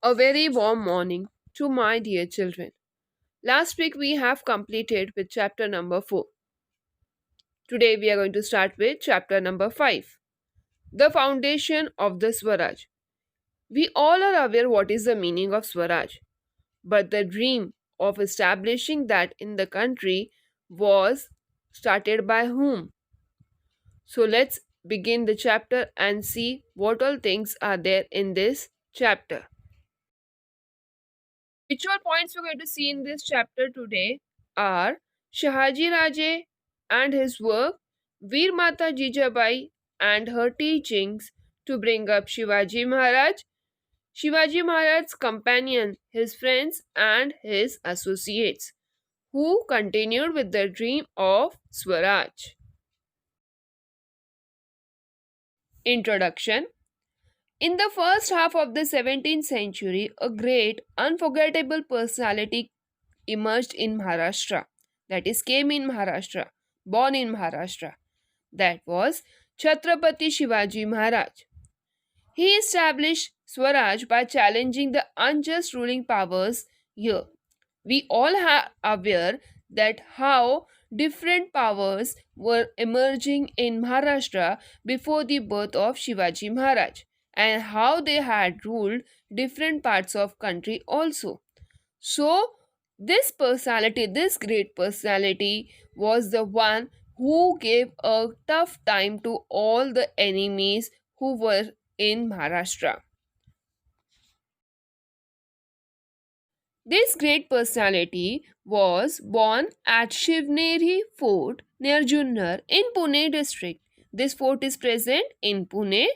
A very warm morning to my dear children. Last week we have completed with chapter number 4. Today we are going to start with chapter number 5. The foundation of the Swaraj. We all are aware what is the meaning of Swaraj, but the dream of establishing that in the country was started by whom? So let's begin the chapter and see what all things are there in this chapter. Which all points we're going to see in this chapter today are Shahaji Raje and his work, Veer Mata Jijabai and her teachings to bring up Shivaji Maharaj's companion, his friends and his associates, who continued with the dream of Swaraj. Introduction. In the first half of the 17th century, a great, unforgettable personality emerged in Maharashtra, that is, came in Maharashtra, born in Maharashtra. That was Chhatrapati Shivaji Maharaj. He established Swaraj by challenging the unjust ruling powers here. We all are aware that how different powers were emerging in Maharashtra before the birth of Shivaji Maharaj and how they had ruled different parts of country also. So this great personality was the one who gave a tough time to all the enemies who were in Maharashtra. This great personality was born at Shivneri Fort near Junnar in Pune district. This fort is present in Pune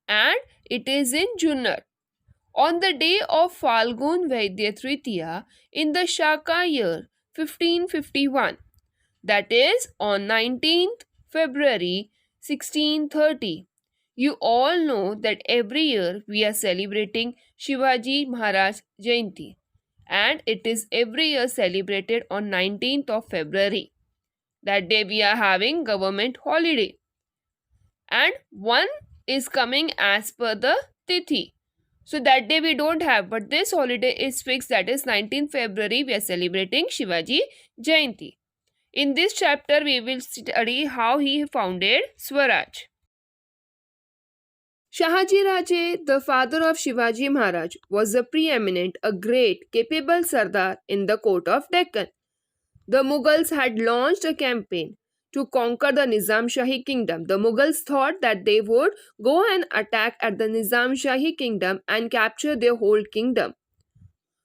and it is in Junnar. On the day of Falgun Vaidya Tritiya in the Shaka year 1551, that is on 19th February 1630. You all know that every year we are celebrating Shivaji Maharaj Jayanti and it is every year celebrated on 19th of February. That day we are having government holiday and one is coming as per the Tithi. So that day we don't have, but this holiday is fixed, that is 19th February we are celebrating Shivaji Jayanti. In this chapter we will study how he founded Swaraj. Shahaji Raje, the father of Shivaji Maharaj, was a preeminent, a great, capable Sardar in the court of Deccan. The Mughals had launched a campaign to conquer the Nizam Shahi kingdom. The Mughals thought that they would go and attack at the Nizam Shahi kingdom and capture their whole kingdom.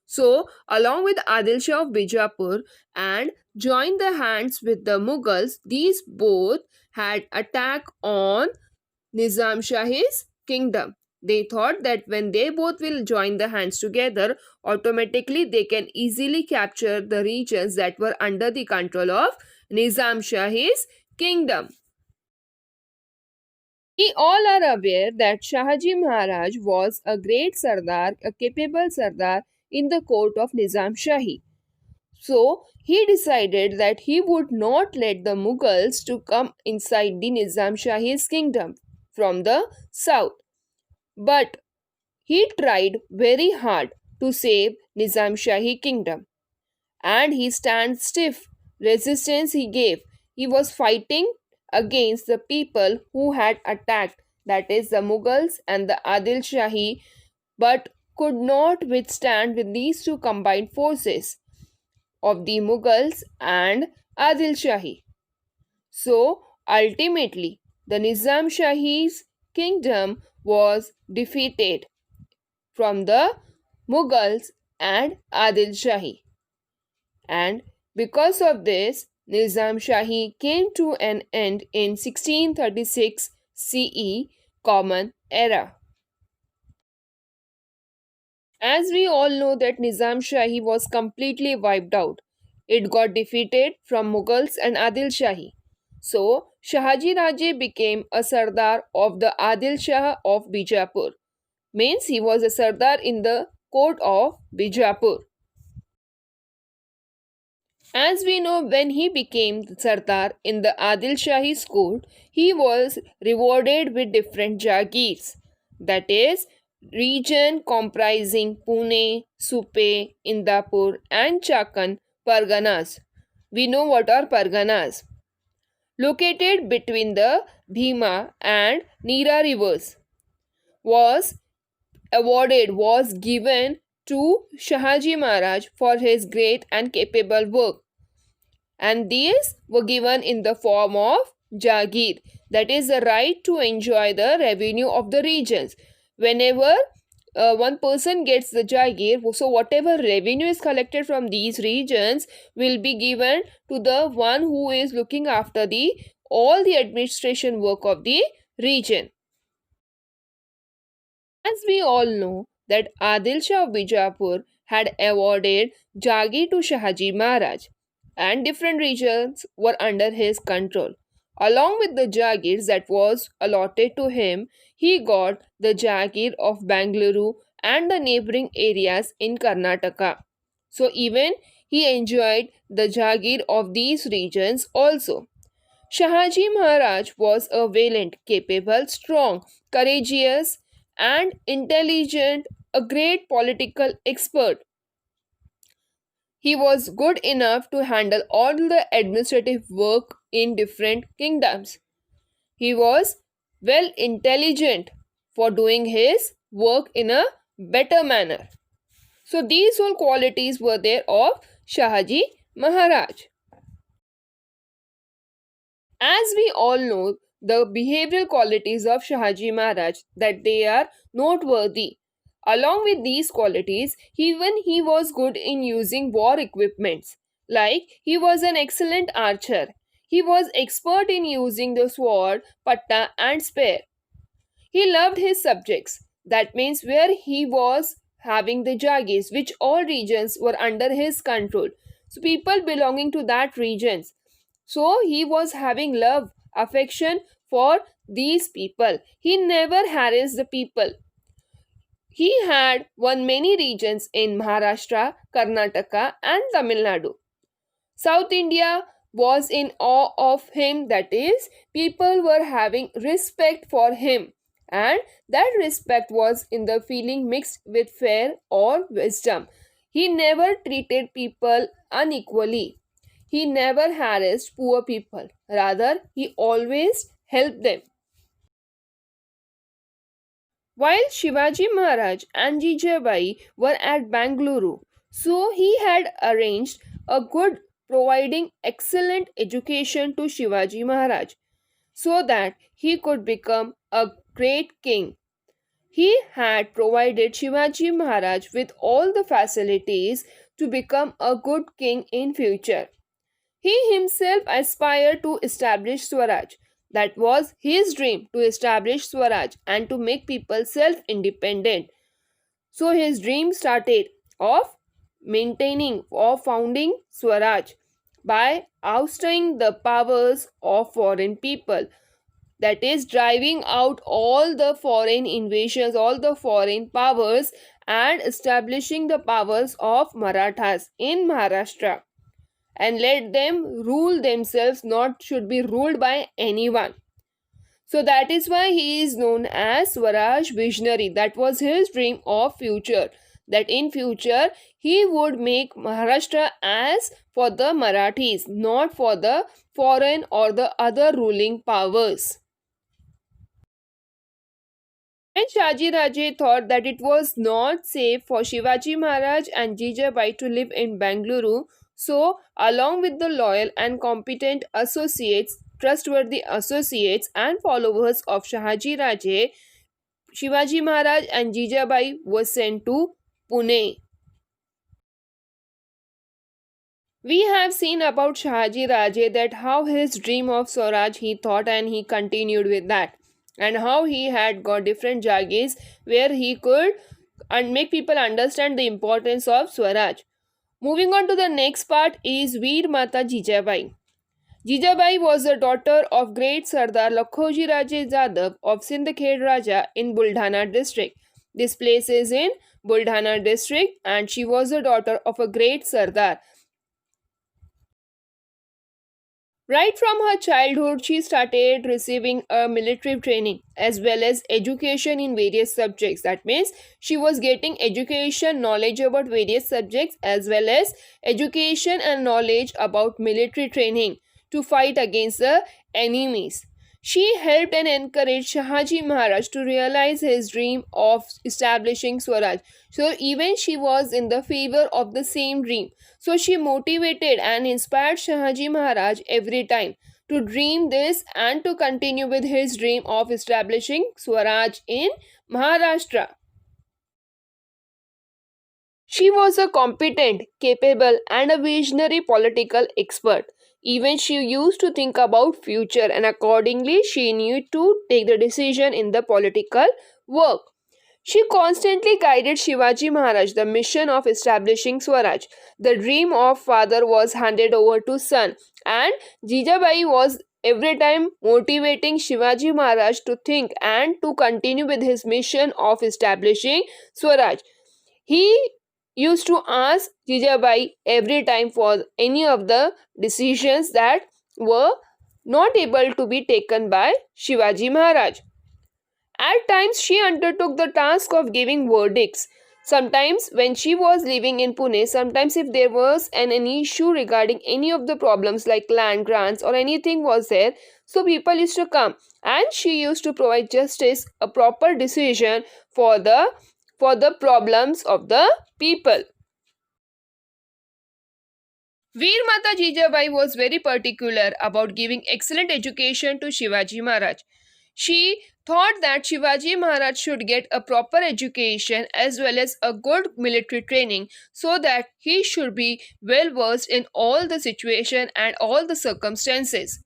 So, along with Adil Shah of Bijapur and joined their hands with the Mughals, these both had attack on Nizam Shahi's kingdom. They thought that when they both will join the hands together, automatically they can easily capture the regions that were under the control of Nizam Shahi's kingdom. We all are aware that Shahaji Maharaj was a great Sardar, a capable Sardar in the court of Nizam Shahi. So he decided that he would not let the Mughals to come inside the Nizam Shahi's kingdom from the south. But he tried very hard to save Nizam Shahi kingdom. And he stand stiff resistance he gave. He was fighting against the people who had attacked, that is the Mughals and the Adil Shahi, but could not withstand with these two combined forces of the Mughals and Adil Shahi. So ultimately the Nizam Shahi's kingdom was defeated from the Mughals and Adil Shahi. And because of this, Nizam Shahi came to an end in 1636 CE Common Era. As we all know that Nizam Shahi was completely wiped out. It got defeated from Mughals and Adil Shahi. So, Shahaji Raje became a Sardar of the Adil Shah of Bijapur. Means he was a Sardar in the court of Bijapur. As we know, when he became the Sardar in the Adil Shahi's court, he was rewarded with different jagirs. That is, region comprising Pune, Supe, Indapur, and Chakan Parganas. We know what are Parganas. Located between the Bhima and Nira rivers, was was given to Shahaji Maharaj for his great and capable work, and these were given in the form of Jagir, that is the right to enjoy the revenue of the regions. Whenever one person gets the Jagir, so whatever revenue is collected from these regions will be given to the one who is looking after the all the administration work of the region. As we all know that Adil Shah of Bijapur had awarded Jagir to Shahaji Maharaj, and different regions were under his control. Along with the Jagirs that was allotted to him, he got the Jagir of Bangalore and the neighboring areas in Karnataka. So even he enjoyed the Jagir of these regions also. Shahaji Maharaj was a valiant, capable, strong, courageous, and intelligent, a great political expert. He was good enough to handle all the administrative work in different kingdoms. He was well intelligent for doing his work in a better manner. So these all qualities were there of Shahaji Maharaj. As we all know, the behavioral qualities of Shahaji Maharaj that they are noteworthy. Along with these qualities, even he was good in using war equipments. Like he was an excellent archer. He was expert in using the sword, patta and spear. He loved his subjects. That means where he was having the Jagis, which all regions were under his control. So people belonging to that regions, so he was having love, affection for these people. He never harassed the people. He had won many regions in Maharashtra, Karnataka, and Tamil Nadu. South India was in awe of him, that is, people were having respect for him, and that respect was in the feeling mixed with fear or wisdom. He never treated people unequally. He never harassed poor people. Rather, he always helped them. While Shivaji Maharaj and Jijabai were at Bangalore, so he had arranged a good providing excellent education to Shivaji Maharaj so that he could become a great king. He had provided Shivaji Maharaj with all the facilities to become a good king in future. He himself aspired to establish Swaraj. That was his dream, to establish Swaraj and to make people self independent. So his dream started of maintaining or founding Swaraj by ousting the powers of foreign people, that is driving out all the foreign invasions, all the foreign powers, and establishing the powers of Marathas in Maharashtra, and let them rule themselves, not should be ruled by anyone. So that is why he is known as Swaraj Visionary. That was his dream of future, that in future he would make Maharashtra as for the Marathis, not for the foreign or the other ruling powers. And Shaji Raje thought that it was not safe for Shivaji Maharaj and Jijabai to live in Bangalore, so along with the loyal and competent associates, trustworthy associates and followers of Shahaji Raje, Shivaji Maharaj and Jijabai were sent to Pune. We have seen about Shahaji Raje that how his dream of Swaraj he thought and he continued with that, and how he had got different Jagis where he could and make people understand the importance of Swaraj. Moving on to the next part is Veer Mata Jijabai. Jijabai was the daughter of great Sardar Lakhoji Raje Jadhav of Sindhkhed Raja in Buldhana district. This place is in Buldhana district, and she was the daughter of a great Sardar. Right from her childhood, she started receiving a military training as well as education in various subjects. That means she was getting education, knowledge about various subjects, as well as education and knowledge about military training to fight against the enemies. She helped and encouraged Shahaji Maharaj to realize his dream of establishing Swaraj. So, even she was in the favor of the same dream. So she motivated and inspired Shahaji Maharaj every time to dream this and to continue with his dream of establishing Swaraj in Maharashtra. She was a competent, capable, and a visionary political expert. Even she used to think about future, and accordingly she knew to take the decision in the political work. She constantly guided Shivaji Maharaj the mission of establishing Swaraj. The dream of father was handed over to son, and Jijabai was every time motivating Shivaji Maharaj to think and to continue with his mission of establishing Swaraj. He used to ask Jijabai every time for any of the decisions that were not able to be taken by Shivaji Maharaj. At times, she undertook the task of giving verdicts. Sometimes, when she was living in Pune, sometimes if there was an issue regarding any of the problems like land grants or anything was there, so people used to come and she used to provide justice, a proper decision for the problems of the people. Veer Mata Jijabai was very particular about giving excellent education to Shivaji Maharaj. She thought that Shivaji Maharaj should get a proper education as well as a good military training so that he should be well versed in all the situation and all the circumstances.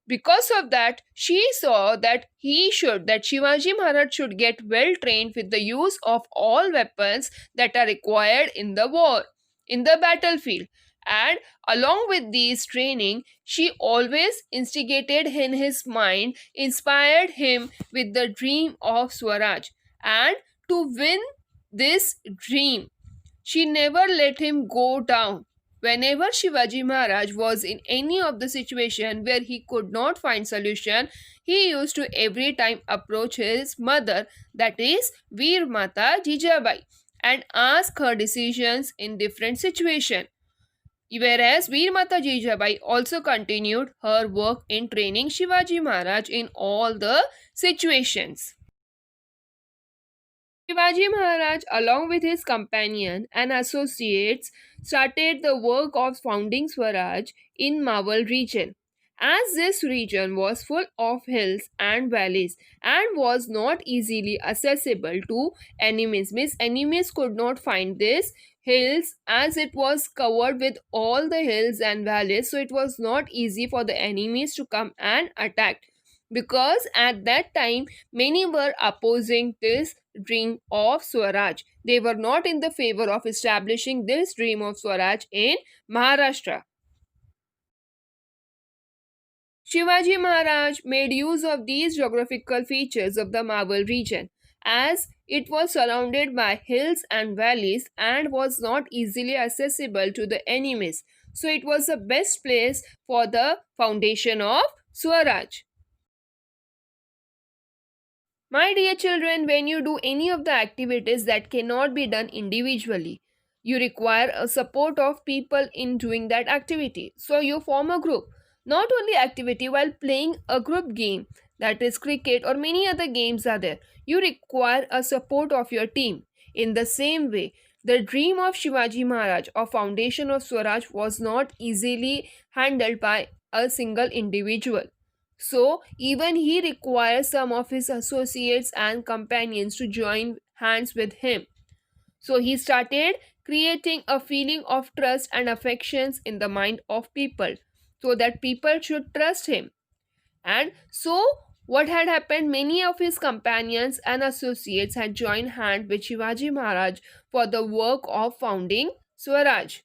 Because of that, she saw that Shivaji Maharaj should get well trained with the use of all weapons that are required in the war, in the battlefield. And along with these training, she always instigated in his mind, inspired him with the dream of Swaraj. And to win this dream, she never let him go down. Whenever Shivaji Maharaj was in any of the situation where he could not find solution, he used to every time approach his mother, that is Veer Mata Jijabai, and ask her decisions in different situation. Whereas Veer Mata Jijabai also continued her work in training Shivaji Maharaj in all the situations. Shivaji Maharaj, along with his companion and associates, started the work of founding Swaraj in Mawal region. As this region was full of hills and valleys and was not easily accessible to enemies, means enemies could not find this hills as it was covered with all the hills and valleys, so it was not easy for the enemies to come and attack, because at that time many were opposing this dream of Swaraj. They were not in the favor of establishing this dream of Swaraj in Maharashtra. Shivaji Maharaj made use of these geographical features of the Mawal region, as it was surrounded by hills and valleys and was not easily accessible to the enemies. So it was the best place for the foundation of Swaraj. My dear children, when you do any of the activities that cannot be done individually, you require a support of people in doing that activity. So you form a group. Not only activity, while playing a group game, that is cricket or many other games are there, you require a support of your team. In the same way, the dream of Shivaji Maharaj or foundation of Swaraj was not easily handled by a single individual. So, even he requires some of his associates and companions to join hands with him. So, he started creating a feeling of trust and affections in the mind of people so that people should trust him. And so, what had happened? Many of his companions and associates had joined hand with Shivaji Maharaj for the work of founding Swaraj.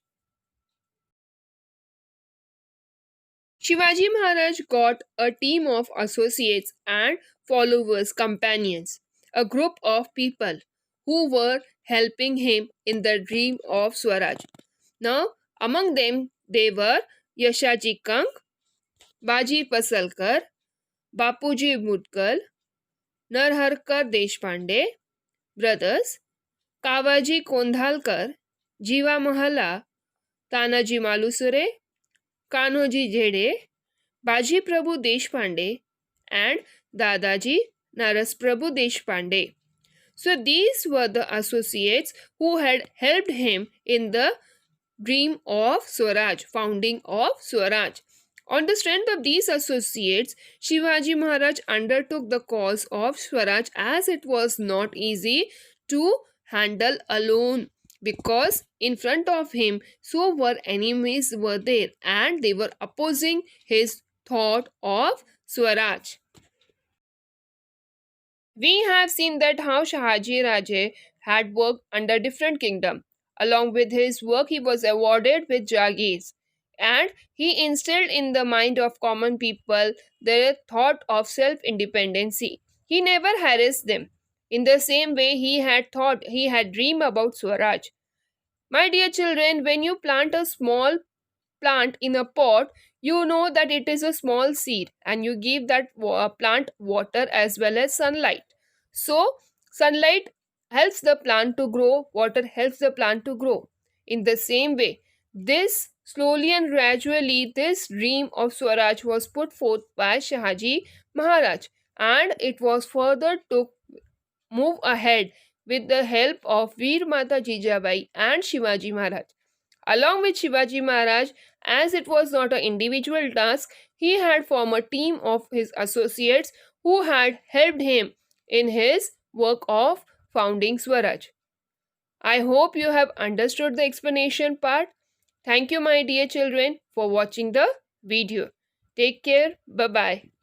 Shivaji Maharaj got a team of associates and followers, companions, a group of people who were helping him in the dream of Swaraj. Now, among them, they were Yashaji Kank, बाजी पसलकर, बापूजी Mudgal, नरहरकर Deshpande brothers, कावाजी कोंधालकर, जीवा महला, तानाजी मालुसरे, कान्होजी झेडे, बाजी प्रभु Deshpande, and Dadaji Narasprabhu Deshpande. So these were the associates who had helped him in the dream of Swaraj, founding of Swaraj. On the strength of these associates, Shivaji Maharaj undertook the cause of Swaraj, as it was not easy to handle alone, because in front of him so were enemies were there, and they were opposing his thought of Swaraj. We have seen that how Shahaji Raje had worked under different kingdom. Along with his work, he was awarded with Jagirs, and he instilled in the mind of common people the thought of self-independency. He never harassed them. In the same way, he had dreamed about Swaraj. My dear children, when you plant a small plant in a pot, you know that it is a small seed, and you give that plant water as well as sunlight. So, sunlight helps the plant to grow, water helps the plant to grow. In the same way, this slowly and gradually, this dream of Swaraj was put forth by Shahaji Maharaj, and it was further to move ahead with the help of Veer Mata Jijabai and Shivaji Maharaj. Along with Shivaji Maharaj, as it was not an individual task, he had formed a team of his associates who had helped him in his work of founding Swaraj. I hope you have understood the explanation part. Thank you, my dear children, for watching the video. Take care. Bye bye.